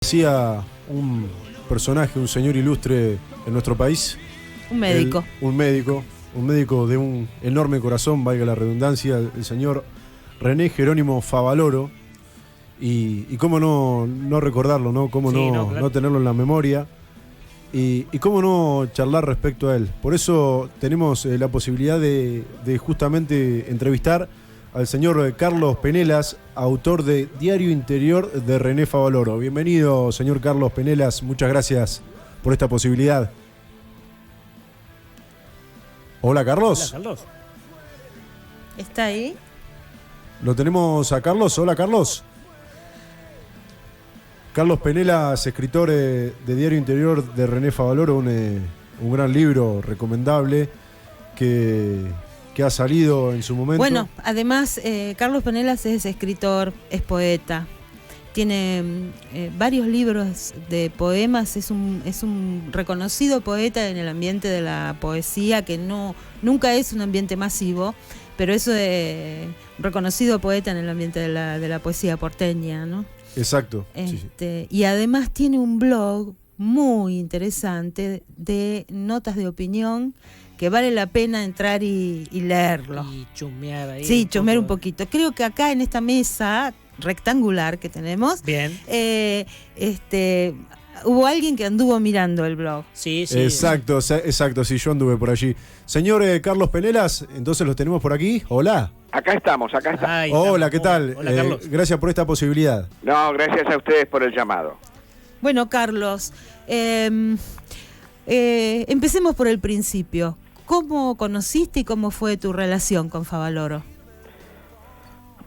Decía un personaje, un señor ilustre en nuestro país. Un médico. Un médico de un enorme corazón, valga la redundancia, el señor René Jerónimo Favaloro. Y cómo no recordarlo, ¿no? Cómo claro. No tenerlo en la memoria. Y cómo no charlar respecto a él. Por eso tenemos la posibilidad de justamente entrevistar al señor Carlos Penelas, autor de Diario Interior de René Favaloro. Bienvenido, señor Carlos Penelas. Muchas gracias por esta posibilidad. Hola, Carlos. Hola, Carlos. ¿Está ahí? Lo tenemos a Carlos. Hola, Carlos. Carlos Penelas, escritor de Diario Interior de René Favaloro, un gran libro recomendable que ha salido en su momento. Bueno, además Carlos Penelas es escritor, es poeta, tiene varios libros de poemas, es un reconocido poeta en el ambiente de la poesía, que nunca es un ambiente masivo, pero es reconocido poeta en el ambiente de la poesía porteña, ¿no? Exacto. Sí. Y además tiene un blog muy interesante de notas de opinión que vale la pena entrar y leerlo. Y chusmear ahí. Sí, chusmear un poquito. Creo que acá en esta mesa rectangular que tenemos, bien, hubo alguien que anduvo mirando el blog. Sí. Exacto, sí, yo anduve por allí. Señor Carlos Penelas, entonces los tenemos por aquí. Hola. Acá estamos. Hola, ¿qué tal? Hola, Carlos. Gracias por esta posibilidad. No, gracias a ustedes por el llamado. Bueno, Carlos, empecemos por el principio. ¿Cómo conociste y cómo fue tu relación con Favaloro?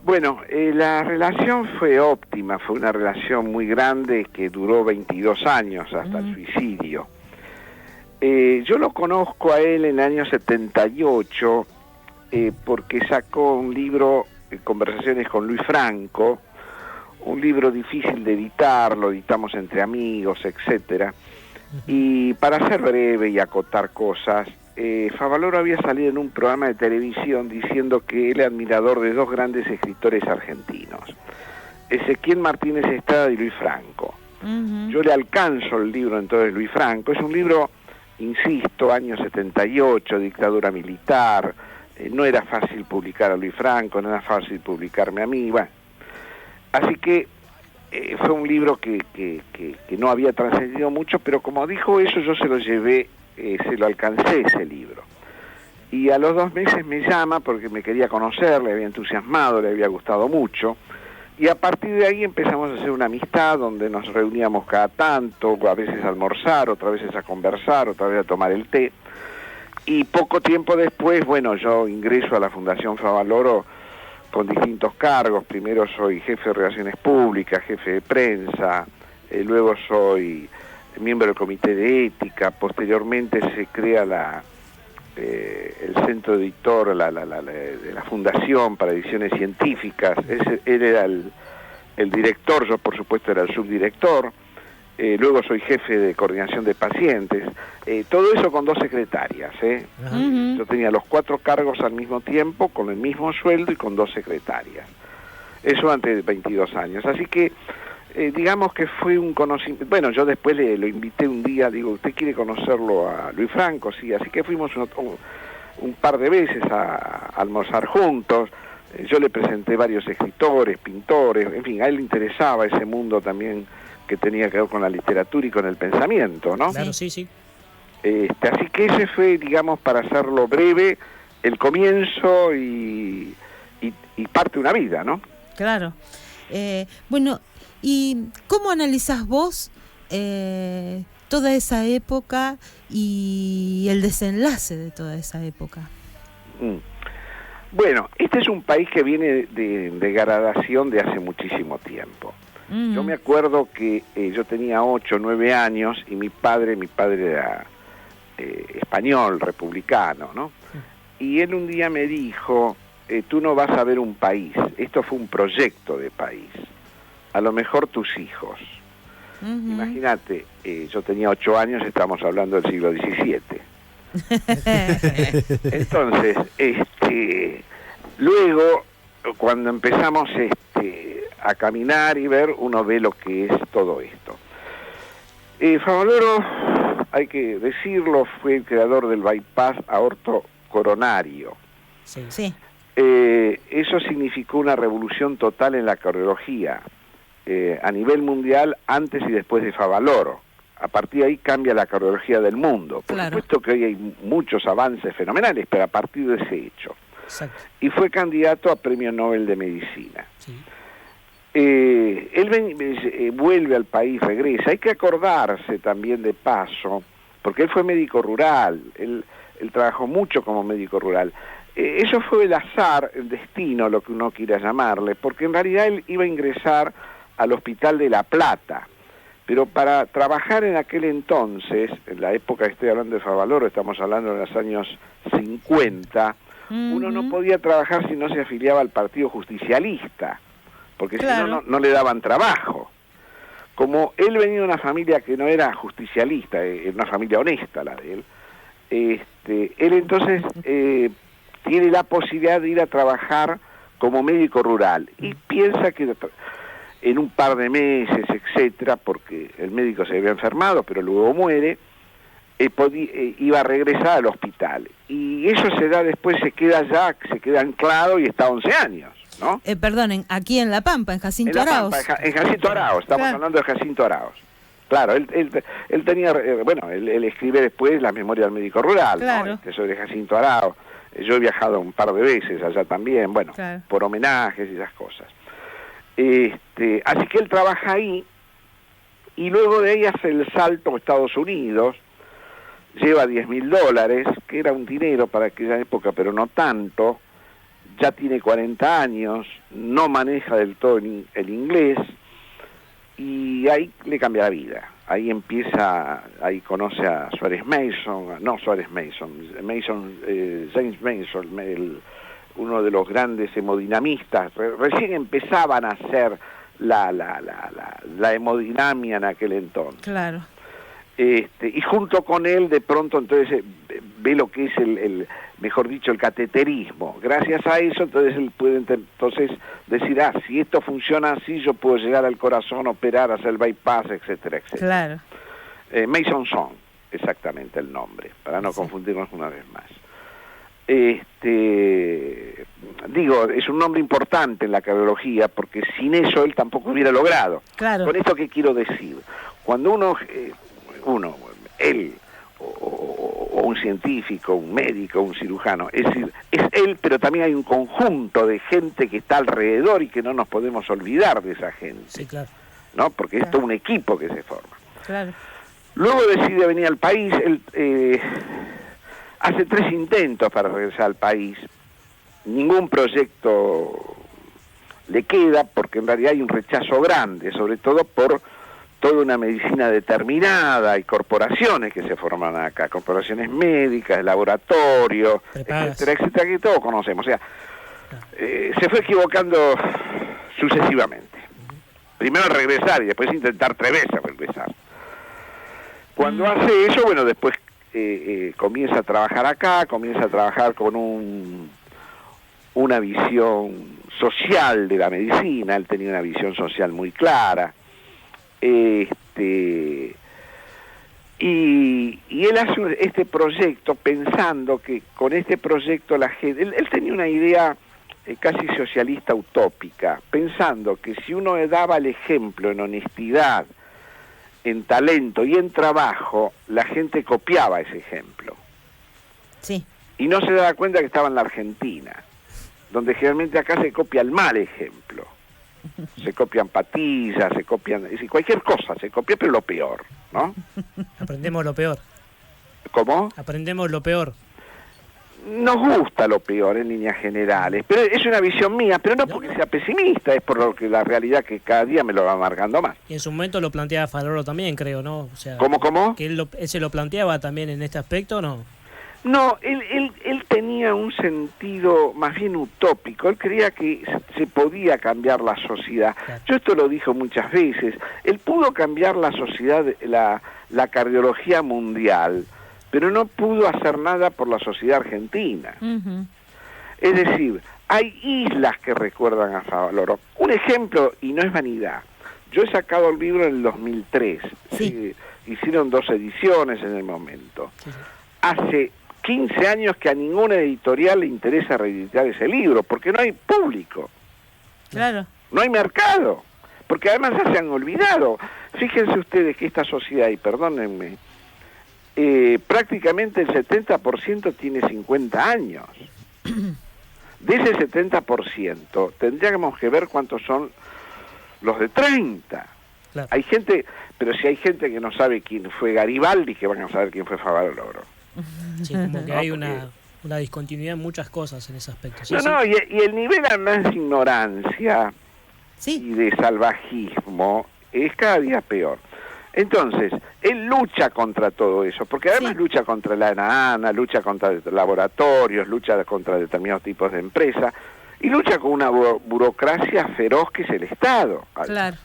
Bueno, la relación fue óptima, fue una relación muy grande que duró 22 años hasta el suicidio. Yo lo conozco a él en el año 78 porque sacó un libro, Conversaciones con Luis Franco, un libro difícil de editar, lo editamos entre amigos, etcétera. Y para ser breve y acotar cosas, Favaloro había salido en un programa de televisión diciendo que él es admirador de dos grandes escritores argentinos, Ezequiel Martínez Estrada y Luis Franco. Yo le alcanzo el libro entonces Luis Franco, es un libro, insisto, año 78, dictadura militar, no era fácil publicar a Luis Franco, no era fácil publicarme a mí, bueno. Así que fue un libro que no había trascendido mucho, pero como dijo eso, yo se lo llevé, se lo alcancé ese libro. Y a los 2 meses me llama porque me quería conocer, le había entusiasmado, le había gustado mucho. Y a partir de ahí empezamos a hacer una amistad donde nos reuníamos cada tanto, a veces a almorzar, otras veces a conversar, otra vez a tomar el té. Y poco tiempo después, bueno, yo ingreso a la Fundación Favaloro con distintos cargos. Primero soy jefe de Relaciones Públicas, jefe de prensa, luego soy miembro del Comité de Ética, posteriormente se crea el centro editor de la Fundación para Ediciones Científicas. Él era el director, yo por supuesto era el subdirector. Luego soy jefe de coordinación de pacientes, todo eso con 2 secretarias. Yo tenía los 4 cargos al mismo tiempo, con el mismo sueldo y con 2 secretarias. Eso antes de 22 años. Así que, digamos que fue un conocimiento. Bueno, yo después lo invité un día, digo, ¿usted quiere conocerlo a Luis Franco? Sí, así que fuimos un par de veces a almorzar juntos. Yo le presenté varios escritores, pintores, en fin, a él le interesaba ese mundo también que tenía que ver con la literatura y con el pensamiento, ¿no? Claro, sí. Así que ese fue, digamos, para hacerlo breve, el comienzo y parte de una vida, ¿no? Claro. Bueno, ¿y cómo analizás vos toda esa época y el desenlace de toda esa época? Bueno, este es un país que viene de degradación de hace muchísimo tiempo. Yo me acuerdo que yo tenía 8 o 9 años y mi padre era español, republicano, ¿no? Y él un día me dijo, tú no vas a ver un país, esto fue un proyecto de país, a lo mejor tus hijos. Imagínate, yo tenía 8 años, estamos hablando del siglo XVII. Entonces, luego, cuando empezamos a caminar y ver, uno ve lo que es todo esto. Favaloro, hay que decirlo, fue el creador del bypass aorto coronario. Sí. Sí. Eso significó una revolución total en la cardiología a nivel mundial antes y después de Favaloro. A partir de ahí cambia la cardiología del mundo. Por supuesto que hoy hay muchos avances fenomenales, pero a partir de ese hecho. Exacto. Y fue candidato a Premio Nobel de Medicina. Sí. Él vuelve al país, regresa. Hay que acordarse también de paso, porque él fue médico rural, él trabajó mucho como médico rural. Eso fue el azar, el destino, lo que uno quiera llamarle, porque en realidad él iba a ingresar al Hospital de La Plata, pero para trabajar en aquel entonces, en la época que estoy hablando de Favaloro, estamos hablando de los años 50, uno no podía trabajar si no se afiliaba al Partido Justicialista, porque si no le daban trabajo. Como él venía de una familia que no era justicialista, una familia honesta la de él, él entonces tiene la posibilidad de ir a trabajar como médico rural y piensa que en un par de meses, etcétera, porque el médico se había enfermado, pero luego muere, iba a regresar al hospital. Y eso se da después, se queda anclado y está 11 años, ¿no? Perdonen, aquí en La Pampa, en Jacinto Arauz. En Jacinto Arauz, estamos hablando de Jacinto Arauz. Claro, él tenía, él escribe después la memoria del médico rural, ¿no? Soy de Jacinto Arauz. Yo he viajado un par de veces allá también, por homenajes y esas cosas. Así que él trabaja ahí y luego de ahí hace el salto a Estados Unidos, lleva $10.000, que era un dinero para aquella época, pero no tanto, ya tiene 40 años, no maneja del todo el inglés, y ahí le cambia la vida. Ahí conoce a James Mason, uno de los grandes hemodinamistas. Recién empezaban a hacer la hemodinamia en aquel entonces. Claro. Y junto con él, de pronto, entonces ve lo que es mejor dicho, el cateterismo. Gracias a eso, entonces él puede decir, si esto funciona así, yo puedo llegar al corazón, operar, hacer el bypass, etcétera, etcétera. Claro. Mason Song, exactamente el nombre, para no confundirnos una vez más. Digo, es un nombre importante en la cardiología, porque sin eso él tampoco hubiera logrado. Claro. Con esto, ¿qué quiero decir? Cuando él, o un científico, un médico, un cirujano, es decir, es él, pero también hay un conjunto de gente que está alrededor y que no nos podemos olvidar de esa gente. Sí, claro. ¿No? Porque es todo un equipo que se forma. Claro. Luego decide venir al país, él hace 3 intentos para regresar al país, ningún proyecto le queda, porque en realidad hay un rechazo grande, sobre todo por toda una medicina determinada, hay corporaciones que se forman acá, corporaciones médicas, laboratorios, etcétera, que todos conocemos. O sea, se fue equivocando sucesivamente. Primero regresar y después intentar 3 veces regresar. Cuando hace eso, después comienza a trabajar acá, comienza a trabajar con una visión social de la medicina. Él tenía una visión social muy clara. Y él hace este proyecto pensando que con este proyecto la gente... Él tenía una idea casi socialista utópica, pensando que si uno daba el ejemplo en honestidad, en talento y en trabajo, la gente copiaba ese ejemplo. Sí. Y no se daba cuenta que estaba en la Argentina, donde generalmente acá se copia el mal ejemplo. Se copian patillas, es decir, cualquier cosa se copia, pero lo peor, ¿no? Aprendemos lo peor. ¿Cómo? Aprendemos lo peor. Nos gusta lo peor en líneas generales, pero es una visión mía, pero no porque sea pesimista, es por lo que la realidad que cada día me lo va amargando más. Y en su momento lo planteaba Favaloro también, creo, ¿no? O sea, ¿Cómo? Que él se lo planteaba también en este aspecto, ¿no? No, él tenía un sentido más bien utópico. Él creía que se podía cambiar la sociedad. Claro. Yo esto lo dijo muchas veces. Él pudo cambiar la sociedad, la cardiología mundial, pero no pudo hacer nada por la sociedad argentina. Uh-huh. Es decir, hay islas que recuerdan a Favaloro. Un ejemplo, y no es vanidad, Yo he sacado el libro en el 2003. Sí. Hicieron 2 ediciones en el momento. Sí. Hace 15 años que a ninguna editorial le interesa reeditar ese libro, porque no hay público. Claro. No hay mercado. Porque además ya se han olvidado. Fíjense ustedes que esta sociedad, y perdónenme, prácticamente el 70% tiene 50 años. De ese 70% tendríamos que ver cuántos son los de 30. Claro. Hay gente, pero si hay gente que no sabe quién fue Garibaldi, que van a saber quién fue Favaloro. Sí, como que No, hay porque... una discontinuidad en muchas cosas en ese aspecto. Sí, No, sí. no, y el nivel además de ignorancia Sí. y de salvajismo es cada día peor. Entonces, él lucha contra todo eso, porque además Sí. lucha contra la ANA, lucha contra laboratorios, lucha contra determinados tipos de empresas, y lucha con una burocracia feroz que es el Estado, Claro.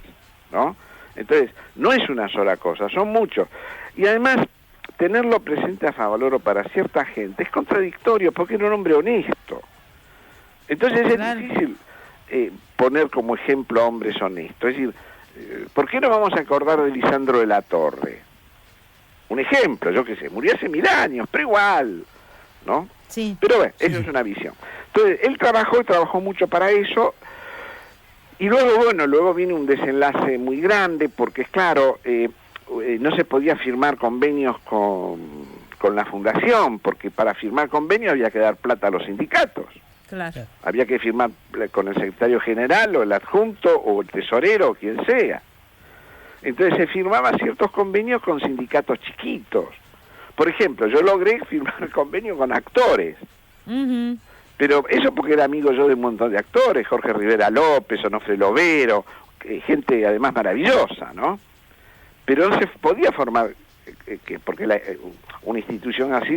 ¿no? Entonces, no es una sola cosa, son muchos. Y además, tenerlo presente a Favaloro para cierta gente es contradictorio, porque era un hombre honesto. Entonces Claro. es difícil poner como ejemplo a hombres honestos. Es decir, ¿por qué no vamos a acordar de Lisandro de la Torre? Un ejemplo, yo qué sé, murió hace 1000 años, pero igual, ¿no? Sí. Pero bueno, eso es una visión. Entonces, él trabajó mucho para eso, y luego viene un desenlace muy grande, porque es claro, no se podía firmar convenios con la fundación, porque para firmar convenios había que dar plata a los sindicatos. Claro. Había que firmar con el secretario general o el adjunto o el tesorero o quien sea. Entonces se firmaban ciertos convenios con sindicatos chiquitos. Por ejemplo, yo logré firmar convenio con actores. Ujú. Pero eso porque era amigo yo de un montón de actores, Jorge Rivera López, Onofre Lovero, gente además maravillosa, ¿no? Pero no se podía formar, porque una institución así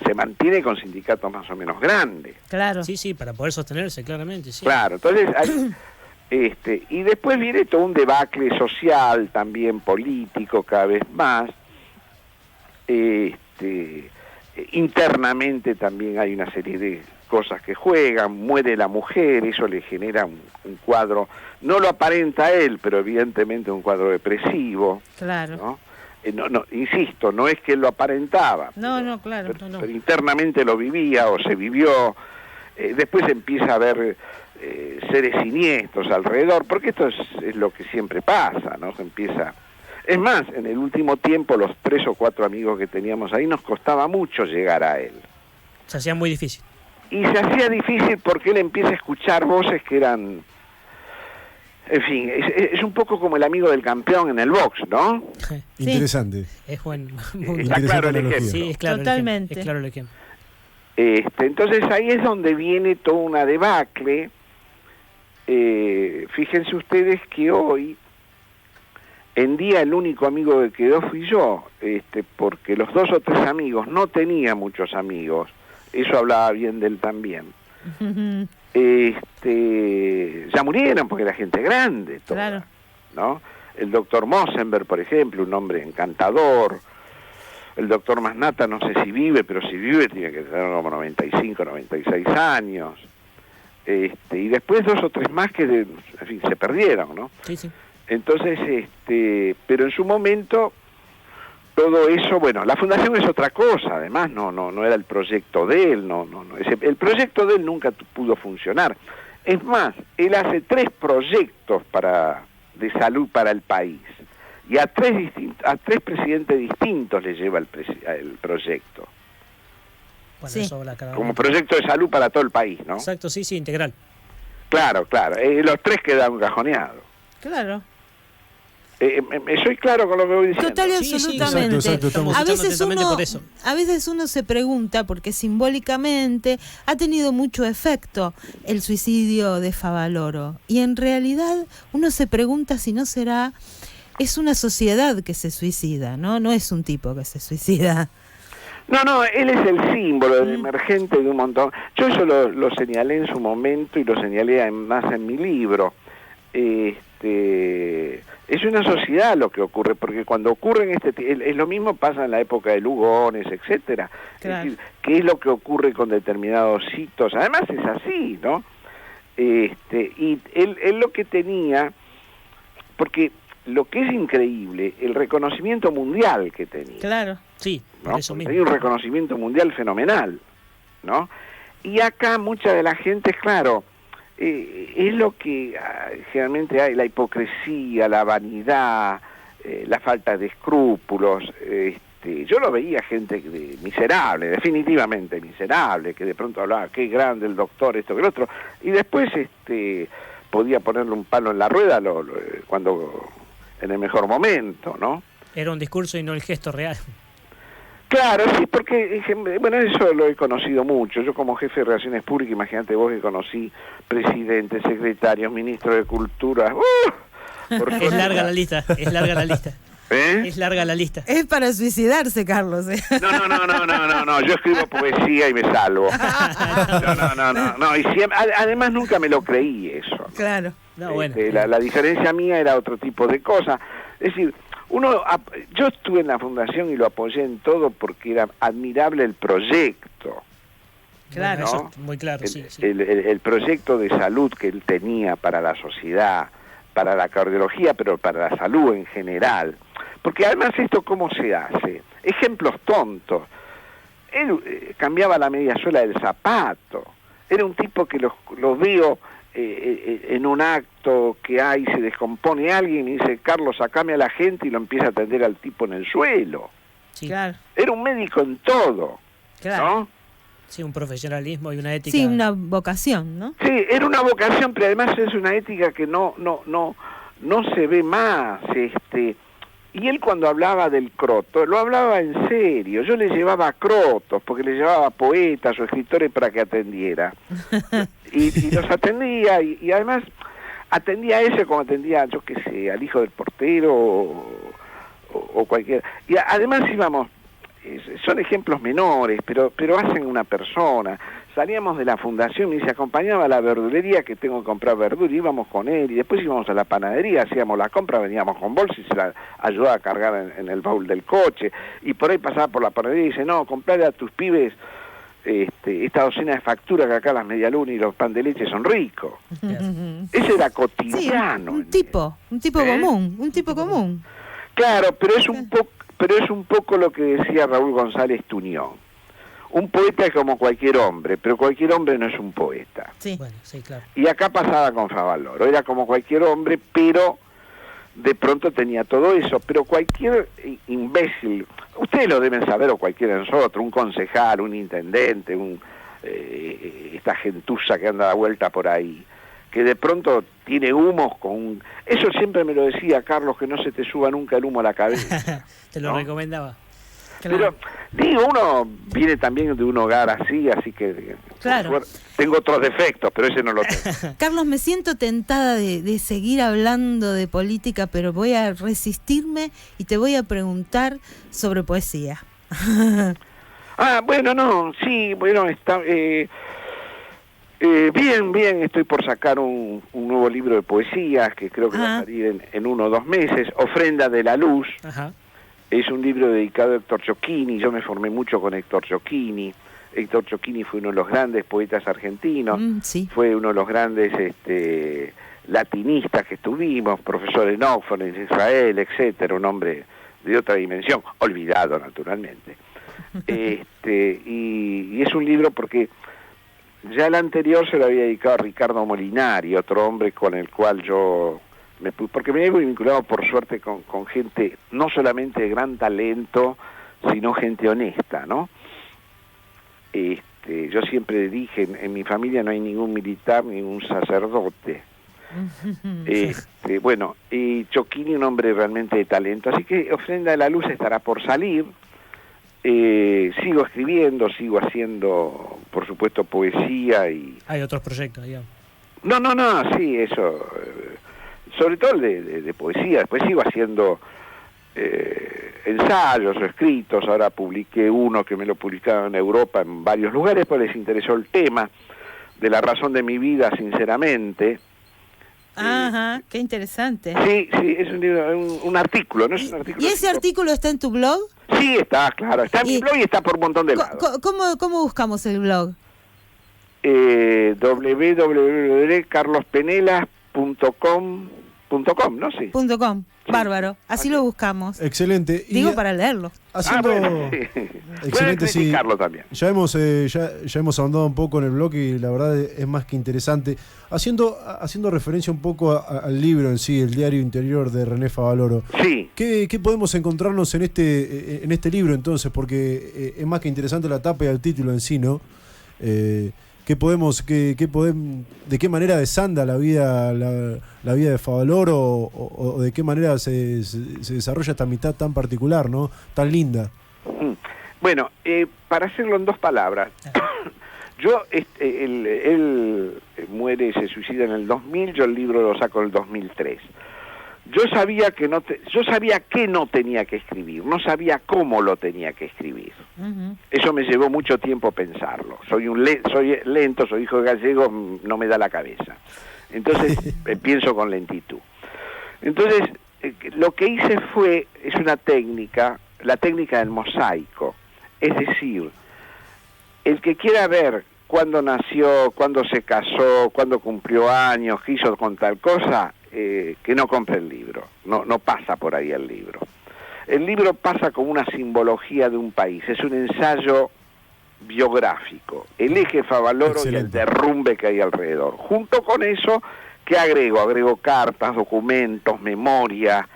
se mantiene con sindicatos más o menos grandes. Claro. Sí, sí, para poder sostenerse, claramente, sí. Claro, entonces y después viene todo un debacle social, también político cada vez más. Internamente también hay una serie de cosas que juegan, muere la mujer, eso le genera un cuadro, no lo aparenta él, pero evidentemente un cuadro depresivo, Claro. ¿no? No, insisto, no es que él lo aparentaba, No, claro. pero internamente lo vivía o se vivió. Después empieza a haber seres siniestros alrededor, porque esto es lo que siempre pasa, ¿no? Se empieza... Es más, en el último tiempo los 3 o 4 amigos que teníamos ahí nos costaba mucho llegar a él. Se hacía muy difícil. Y se hacía difícil porque él empieza a escuchar voces que eran... En fin, es un poco como el amigo del campeón en el box, ¿no? Interesante. Es buen... Está claro el ejemplo. Sí, es claro. Totalmente. Es claro el ejemplo. Entonces ahí es donde viene toda una debacle. Fíjense ustedes que hoy en día el único amigo que quedó fui yo, porque los 2 o 3 amigos, no tenía muchos amigos, eso hablaba bien de él también. Ujú. Ya murieron porque era gente grande, toda, Claro. ¿no? El doctor Mosenberg, por ejemplo, un hombre encantador. El doctor Masnata no sé si vive, pero si vive tiene que tener como 95, 96 años. Y después 2 o 3 más que en fin, se perdieron, ¿no? Sí, sí. Entonces, pero en su momento todo eso, bueno, la fundación es otra cosa, además no era el proyecto de él, el proyecto de él nunca pudo funcionar. Es más, él hace 3 proyectos de salud para el país y a 3 presidentes distintos le lleva el proyecto. Bueno, Sí. eso habla cada Como uno. proyecto de salud para todo el país, ¿no? Exacto, sí, sí, integral. Claro. Los 3 quedaron cajoneados. Claro. ¿Soy claro con lo que voy diciendo? Total y Sí, sí, absolutamente. exacto, estamos a escuchando veces atentamente uno, por eso. a veces uno se pregunta, porque simbólicamente ha tenido mucho efecto el suicidio de Favaloro, y en realidad uno se pregunta si no será, es una sociedad que se suicida, no es un tipo que se suicida. No, él es el símbolo del emergente de un montón. Yo eso lo señalé en su momento y lo señalé más en mi libro. Es una sociedad lo que ocurre, porque cuando ocurre es lo mismo pasa en la época de Lugones, etcétera. Claro. Es decir, ¿qué es lo que ocurre con determinados hitos? Además es así, ¿no? Y él lo que tenía, porque lo que es increíble, el reconocimiento mundial que tenía. Claro. Sí, por ¿no? eso mismo. Hay un reconocimiento mundial fenomenal, ¿no? Y acá mucha de la gente, claro, es lo que generalmente hay, la hipocresía, la vanidad, la falta de escrúpulos. Yo lo veía gente miserable, definitivamente miserable, que de pronto hablaba, qué grande el doctor, esto que el otro, y después podía ponerle un palo en la rueda cuando en el mejor momento, ¿no? Era un discurso y no el gesto real. Claro, sí, porque, bueno, eso lo he conocido mucho. Yo como jefe de Relaciones Públicas, imagínate vos que conocí presidentes, secretarios, ministros de Cultura. Es larga la lista, es larga la lista. Es larga la lista. Es para suicidarse, Carlos. No, yo escribo poesía y me salvo. No, y siempre, además nunca me lo creí eso. Claro. No, bueno. La diferencia mía era otro tipo de cosa. Es decir, yo estuve en la fundación y lo apoyé en todo porque era admirable el proyecto. Claro, ¿no? eso muy claro, sí. El proyecto de salud que él tenía para la sociedad, para la cardiología, pero para la salud en general. Porque además esto, ¿cómo se hace? Ejemplos tontos. Él cambiaba la media suela del zapato. Era un tipo que lo veo en un acto que hay, se descompone alguien y dice, Carlos, sacame a la gente, y lo empieza a atender al tipo en el suelo. Sí. Claro. Era un médico en todo, Claro. ¿no? Sí, un profesionalismo y una ética. Sí, una vocación, ¿no? Sí, era una vocación, pero además es una ética que no se ve más. Y él cuando hablaba del croto, lo hablaba en serio. Yo le llevaba crotos, porque le llevaba poetas o escritores para que atendiera. y los atendía, y además atendía a ese como atendía, yo qué sé, al hijo del portero o cualquiera. Y además íbamos, son ejemplos menores, pero hacen una persona. Salíamos de la fundación y se acompañaba a la verdulería, que tengo que comprar verdura, íbamos con él, y después íbamos a la panadería, hacíamos la compra, veníamos con bolsa y se la ayudaba a cargar en el baúl del coche, y por ahí pasaba por la panadería y dice, no, comprale a tus pibes esta docena de facturas, que acá las medialunas y los pan de leche son ricos. Ese era cotidiano. Sí, un tipo común. Claro, pero es un poco lo que decía Raúl González Tuñón. Un poeta es como cualquier hombre, pero cualquier hombre no es un poeta. Sí. Bueno, sí, claro. Y acá pasaba con Favaloro, era como cualquier hombre, pero de pronto tenía todo eso. Pero cualquier imbécil, ustedes lo deben saber, o cualquiera de nosotros, un concejal, un intendente, esta gentuza que anda a vuelta por ahí, que de pronto tiene humos Eso siempre me lo decía Carlos, que no se te suba nunca el humo a la cabeza. Te lo recomendaba. Claro. Pero, digo, uno viene también de un hogar así que... Claro. Tengo otros defectos, pero ese no lo tengo. Carlos, me siento tentada de seguir hablando de política, pero voy a resistirme y te voy a preguntar sobre poesía. Está... bien, estoy por sacar un nuevo libro de poesías que creo que va a salir en 1 o 2 meses, Ofrenda de la Luz. Ajá. Es un libro dedicado a Héctor Giochini. Yo me formé mucho con Héctor Giochini. Héctor Giochini fue uno de los grandes poetas argentinos, Sí. Fue uno de los grandes latinistas que tuvimos, profesor en Oxford, en Israel, etcétera, un hombre de otra dimensión, olvidado naturalmente. Y es un libro porque ya el anterior se lo había dedicado a Ricardo Molinari, otro hombre con el cual yo porque me he vinculado por suerte con gente no solamente de gran talento, sino gente honesta, ¿no? Yo siempre dije, en mi familia no hay ningún militar, ningún sacerdote. Bueno, y Giochini, un hombre realmente de talento. Así que Ofrenda de la Luz estará por salir. Sigo escribiendo, sigo haciendo, por supuesto, poesía y... Hay otros proyectos, digamos. No, sí, eso... sobre todo de poesía. Después sigo haciendo ensayos o escritos. Ahora publiqué uno que me lo publicaron en Europa en varios lugares, pues les interesó el tema de la razón de mi vida, sinceramente. Ajá, qué interesante. Sí, es un libro, un artículo, ¿no? Es un artículo. ¿Y ese artículo está en tu blog? Sí, está, claro. Está en mi blog y está por un montón de lados. ¿Cómo buscamos el blog? www.carlospenelas.com .com, ¿no? Sí. .com, sí. Bárbaro, así lo buscamos. Excelente. Digo, para leerlo. Haciendo... bueno, sí. Excelente, sí. También. Ya hemos ahondado un poco en el blog y la verdad es más que interesante. Haciendo referencia un poco al libro en sí, el diario interior de René Favaloro. Sí. ¿Qué podemos encontrarnos en este libro entonces? Porque es más que interesante la tapa y el título en sí, ¿no? ¿De qué manera desanda la vida de Favaloro o de qué manera se desarrolla esta amistad tan particular, ¿no? Tan linda? Bueno, para hacerlo en 2 palabras, él muere, se suicida en el 2000, yo el libro lo saco en el 2003. Yo sabía que no tenía que escribir, no sabía cómo lo tenía que escribir. Uh-huh. Eso me llevó mucho tiempo pensarlo. Soy lento, soy hijo de gallego, no me da la cabeza. Entonces pienso con lentitud. Entonces lo que hice es una técnica, la técnica del mosaico. Es decir, el que quiera ver cuándo nació, cuándo se casó, cuándo cumplió años, qué hizo con tal cosa, que no compre el libro, no pasa por ahí el libro. El libro pasa como una simbología de un país, es un ensayo biográfico, el eje Favaloro. Excelente. Y el derrumbe que hay alrededor. Junto con eso, ¿qué agrego? Agrego cartas, documentos, memoria,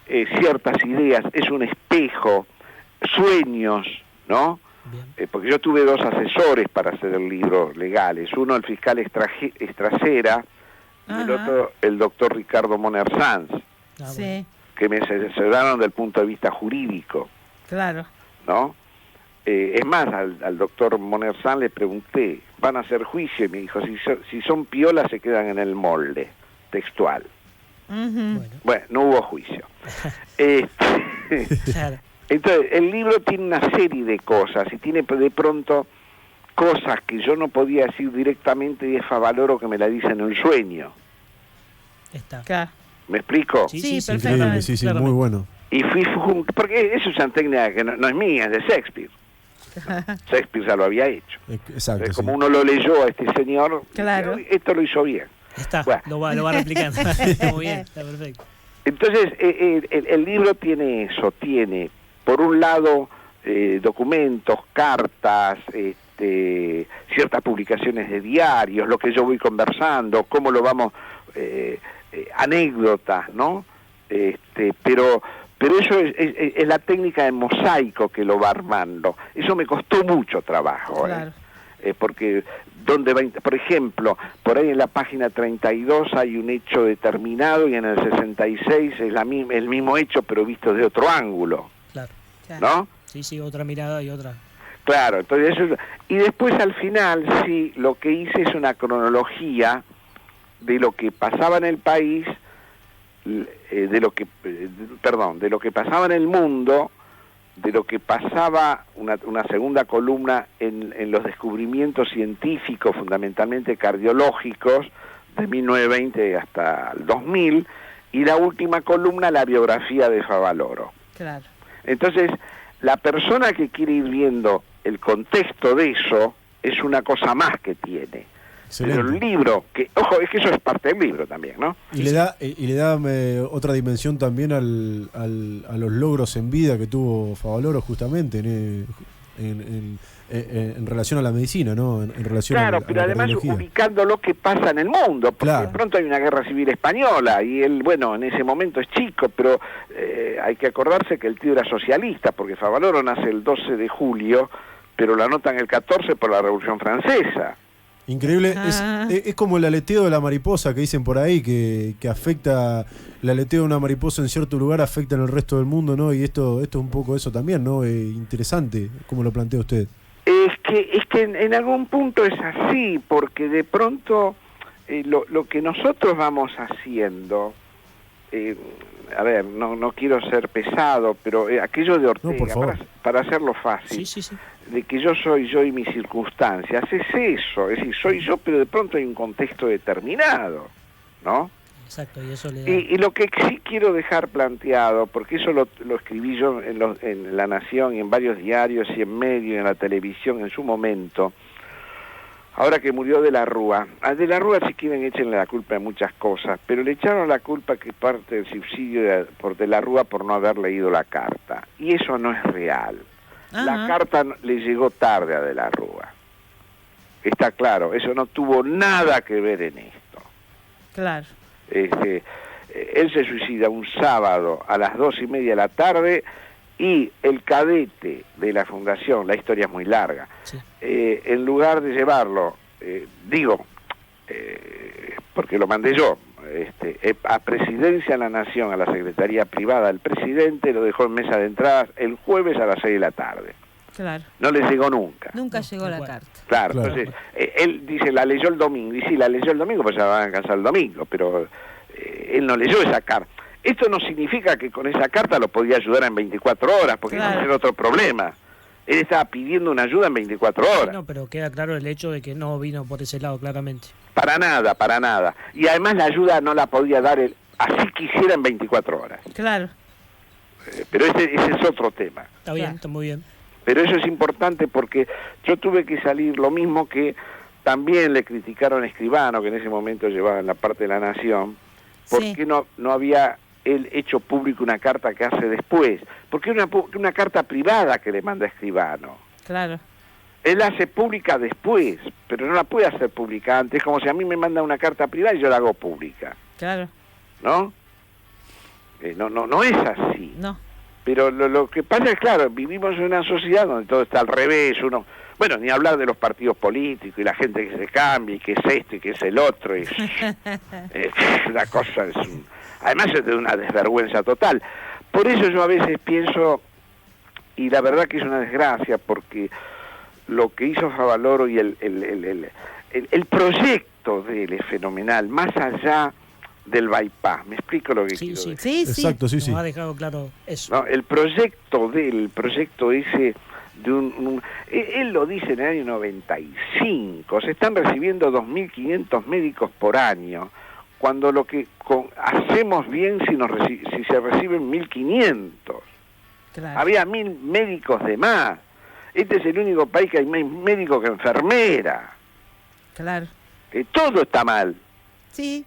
ciertas ideas, es un espejo, sueños, ¿no? Porque yo tuve 2 asesores para hacer el libro legales, uno el fiscal Estracera, y el otro, el doctor Ricardo Moner Sanz, sí, que me asesoraron del punto de vista jurídico. Claro. ¿No? Es más, al doctor Moner Sanz le pregunté, ¿van a hacer juicio? Y me dijo, si son piolas se quedan en el molde, textual. Uh-huh. Bueno, no hubo juicio. Claro. Entonces, el libro tiene una serie de cosas, y tiene de pronto cosas que yo no podía decir directamente y es Favaloro que me la dice en el sueño. Está. Claro. ¿Me explico? Sí, perfectamente. Sí, muy bueno. Y porque eso es una técnica que no es mía, es de Shakespeare. Shakespeare ya lo había hecho. Exacto. Entonces, como uno lo leyó a este señor, claro, esto lo hizo bien. Está, bueno. lo va replicando. Está muy bien, está perfecto. Entonces, el libro tiene eso, tiene, por un lado, documentos, cartas, ciertas publicaciones de diarios, lo que yo voy conversando, cómo lo vamos, anécdotas, ¿no? Pero eso es la técnica de mosaico que lo va armando. Eso me costó mucho trabajo, claro. Porque por ejemplo, por ahí en la página 32 hay un hecho determinado y en el 66 es el mismo hecho pero visto de otro ángulo. Claro. ¿No? Sí, otra mirada y otra. Claro, entonces eso, y después al final sí, lo que hice es una cronología de lo que pasaba en el país, de lo que pasaba en el mundo, de lo que pasaba, una segunda columna en los descubrimientos científicos, fundamentalmente cardiológicos, de 1920 hasta el 2000, y la última columna, la biografía de Favaloro. Claro. Entonces, la persona que quiere ir viendo el contexto de eso, es una cosa más que tiene. Excelente. Pero el libro, ojo, es que eso es parte del libro también, ¿no? Y le da otra dimensión también a los logros en vida que tuvo Favaloro justamente en relación a la medicina, ¿no? En relación a pero además ubicando lo que pasa en el mundo, porque de pronto hay una guerra civil española y él, bueno, en ese momento es chico, pero hay que acordarse que el tío era socialista, porque Favaloro nace el 12 de julio, pero lo anotan el 14 por la Revolución Francesa. Increíble, es como el aleteo de la mariposa que dicen por ahí, que afecta, el aleteo de una mariposa en cierto lugar afecta en el resto del mundo, ¿no? Y esto es un poco eso también, ¿no? Interesante, como lo plantea usted. Es que en algún punto es así, porque de pronto lo que nosotros vamos haciendo, a ver, no quiero ser pesado, pero aquello de Ortega, por favor, para hacerlo fácil, sí. de que yo soy yo y mis circunstancias, es eso, es decir, soy yo, pero de pronto hay un contexto determinado, ¿no? Exacto, y eso le da... Y lo que sí quiero dejar planteado, porque eso lo escribí yo en La Nación y en varios diarios y en medio y en la televisión en su momento, ahora que murió De la Rúa. A De la Rúa, si quieren, échenle la culpa de muchas cosas, pero le echaron la culpa que parte del subsidio por De la Rúa por no haber leído la carta. Y eso no es real. Ajá. La carta le llegó tarde a De la Rúa. Está claro, eso no tuvo nada que ver en esto. Claro. Él se suicida un sábado a las 2:30 de la tarde y el cadete de la fundación, la historia es muy larga, sí. En lugar de llevarlo, porque lo mandé yo, a Presidencia de la Nación, a la Secretaría Privada del Presidente, lo dejó en mesa de entradas el jueves a las 6 de la tarde. Claro. No le llegó nunca. Nunca llegó la carta. Claro, entonces, él dice, la leyó el domingo, y sí, la leyó el domingo, pues ya van a alcanzar el domingo, pero él no leyó esa carta. Esto no significa que con esa carta lo podía ayudar en 24 horas, porque no era otro problema. Él estaba pidiendo una ayuda en 24 horas. No, pero queda claro el hecho de que no vino por ese lado, claramente. Para nada. Y además la ayuda no la podía dar él, así quisiera, en 24 horas. Claro. Pero ese es otro tema. Está bien, está muy bien. Pero eso es importante porque yo tuve que salir, lo mismo que también le criticaron a Escribano, que en ese momento llevaba en la parte de la Nación, porque no había él hecho público una carta que hace después, porque es una carta privada que le manda Escribano. Claro. Él hace pública después, pero no la puede hacer pública antes, como si a mí me manda una carta privada y yo la hago pública. Claro. ¿No? No es así. No. Pero lo que pasa es, claro, vivimos en una sociedad donde todo está al revés, bueno, ni hablar de los partidos políticos y la gente que se cambia y que es esto y que es el otro, y la cosa además es de una desvergüenza total. Por eso yo a veces pienso, y la verdad que es una desgracia, porque lo que hizo Favaloro y el proyecto de él es fenomenal, más allá del bypass. ¿Me explico lo que quiero decir? Sí. Exacto, sí. Nos ha dejado claro eso. No, el proyecto ese de él lo dice en el año 95, se están recibiendo 2.500 médicos por año, cuando lo que hacemos bien si se reciben 1.500. Claro. Había 1.000 médicos de más. Este es el único país que hay más médicos que enfermeras. Claro. Todo está mal. Sí.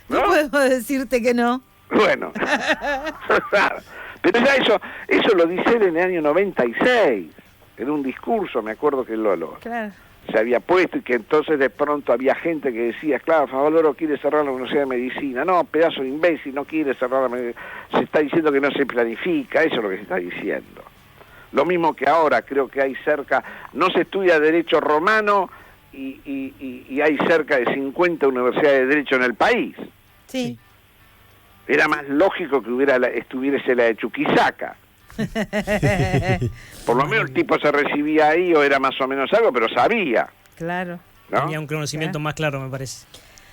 No puedo decirte que no. Bueno. Pero ya eso lo dice él en el año 96, en un discurso, me acuerdo que claro. se había puesto, y que entonces de pronto había gente que decía, claro, Favaloro quiere cerrar la Universidad de Medicina. No, pedazo de imbécil, no quiere cerrar la medicina. Se está diciendo que no se planifica, eso es lo que se está diciendo. Lo mismo que ahora, creo que hay no se estudia Derecho Romano y hay cerca de 50 universidades de Derecho en el país. Sí. Era más lógico que estuviese la de Chuquisaca. Por lo menos el tipo se recibía ahí, o era más o menos algo, pero sabía. Claro. ¿No? Tenía un conocimiento más claro, me parece.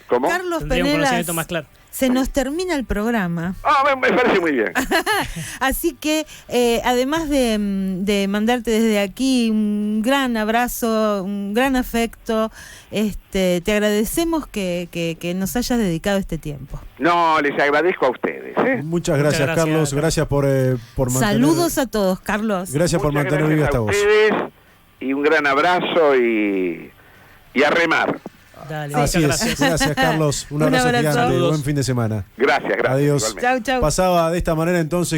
¿Cómo? Carlos Tendría un Penelas, conocimiento más claro. se nos termina el programa. Me parece muy bien. Así que, además de mandarte desde aquí un gran abrazo, un gran afecto, te agradecemos que nos hayas dedicado este tiempo. No, les agradezco a ustedes. Muchas gracias, Carlos. Gracias por mantener... Saludos a todos, Carlos. Gracias por mantener viva esta voz. Ustedes, y un gran abrazo y a remar. Dale, así es. Gracias, Carlos. Un abrazo gigante. Buen fin de semana. Gracias. Adiós. Chau. Pasaba de esta manera entonces